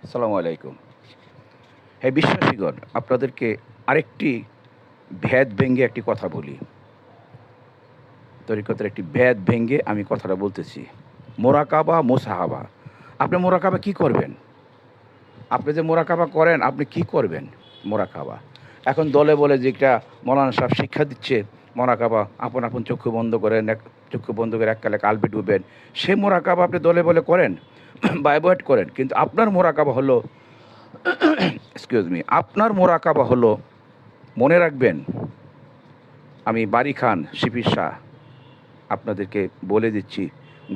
আসসালামু আলাইকুম। হ্যাঁ বিশ্বাসীগণ, আপনাদেরকে আরেকটি ভেদ ভেঙে একটি কথা বলি। তরিকতের একটি ভেদ ভেঙে আমি কথাটা বলতেছি। মোরাকাবা, মোসাহাবা। আপনি মোরাকাবা কি করবেন? আপনি যে মোরাকাবা করেন, আপনি কি করবেন মোরাকাবা? এখন দলে বলে যে একটা মৌলানা সাহেব শিক্ষা দিচ্ছে, মোরাকাবা আপন আপন চক্ষু বন্ধ করেন, চক্ষু বন্ধ করে এককালে কালবে ডুবেন। সে মোরাকাবা আপনি দলে বলে করেন বা অ্যাভয়েড করেন। কিন্তু আপনার মোরাকাবা হলো এক্সকিউজ মি, আপনার মোরাকাবা হলো, মনে রাখবেন, আমি বারী খান শিফির শাহ আপনাদেরকে বলে দিচ্ছি,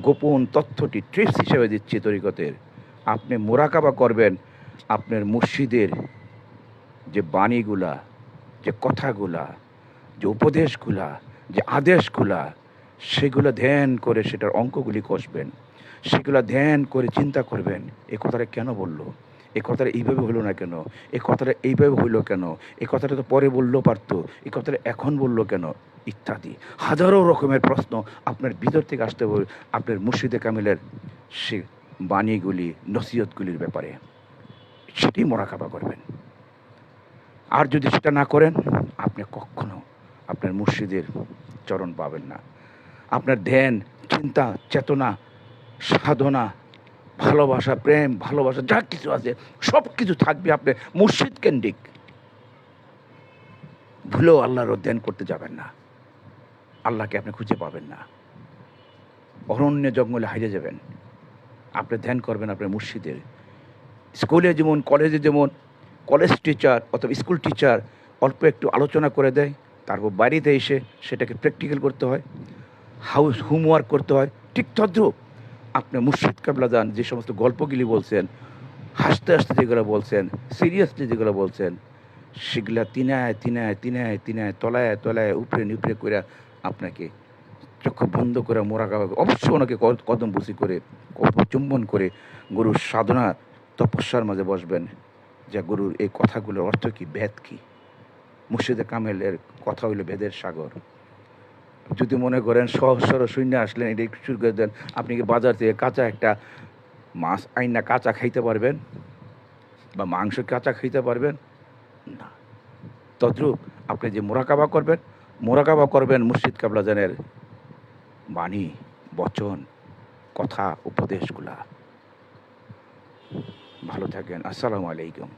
গোপন তথ্যটি ট্রিপস হিসেবে দিচ্ছি তরিকতের। আপনি মোরাকাবা করবেন আপনার মুর্শিদের যে বাণীগুলা, যে কথাগুলা, যে উপদেশগুলা, যে আদেশগুলা, সেগুলো ধ্যান করে সেটার অঙ্কগুলি কষবেন। সেগুলো ধ্যান করে চিন্তা করবেন, এ কথাটা কেন বললো, এ কথাটা এইভাবে হলো না কেন, এ কথাটা এইভাবে হইলো কেন, এ কথাটা তো পরে বললেও পারতো, এ কথাটা এখন বললো কেন, ইত্যাদি হাজারো রকমের প্রশ্ন আপনার ভিতর থেকে আসতে হবে আপনার মুর্শিদে কামিলের সে বাণীগুলি, নসিহতগুলির ব্যাপারে। সেটি মোরাকাবা করবেন। আর যদি সেটা না করেন, আপনি কখনো আপনার মুর্শিদের চরণ পাবেন না। আপনার ধ্যান, চিন্তা, চেতনা, সাধনা, ভালোবাসা, প্রেম, ভালোবাসা যা কিছু আছে সব কিছু থাকবে আপনার মুর্শিদ কেন্দ্রিক। ভুলেও আল্লাহর ধ্যান করতে যাবেন না, আল্লাহকে আপনি খুঁজে পাবেন না, অরণ্য জঙ্গলে হারিয়ে যাবেন। আপনি ধ্যান করবেন আপনার মুর্শিদের। স্কুলে যেমন, কলেজে যেমন কলেজ টিচার অথবা স্কুল টিচার অল্প একটু আলোচনা করে দেয়, তারপর বাড়িতে এসে সেটাকে প্র্যাকটিক্যাল করতে হয়, হোমওয়ার্ক করতে হয়, ঠিক তদ্রূপ আপনি মুর্শিদ কাবলাদান যে সমস্ত গল্পগুলি বলছেন, হাসতে হাসতে যেগুলো বলছেন, সিরিয়াসলি যেগুলো বলছেন, সেগুলা তিনায় তিনায় তিনায় তিনায় তলায় তলায় উপরে নিপড়ে করে আপনাকে চক্ষু বন্ধ করে মোরাকাবা, অবশ্যই ওনাকে কদম বুসি করে চুম্বন করে গুরুর সাধনা তপস্যার মাঝে বসবেন। যা গুরুর এই কথাগুলোর অর্থ কী, ভেদ কী। মুর্শিদে কামেলের কথা হইল ভেদের সাগর। যদি মনে করেন সহজ সরল শূন্য আসলেন, এটা একটু শুরু করে দেন, আপনি কি বাজার থেকে কাঁচা একটা মাছ আইনা কাঁচা খাইতে পারবেন বা মাংস কাঁচা খাইতে পারবেন না? তদ্রূপ আপনি যে মোরাকাবা করবেন মুর্শিদ কাবলাজানের বাণী, বচন, কথা, উপদেশগুলা। ভালো থাকেন। আসসালামু আলাইকুম।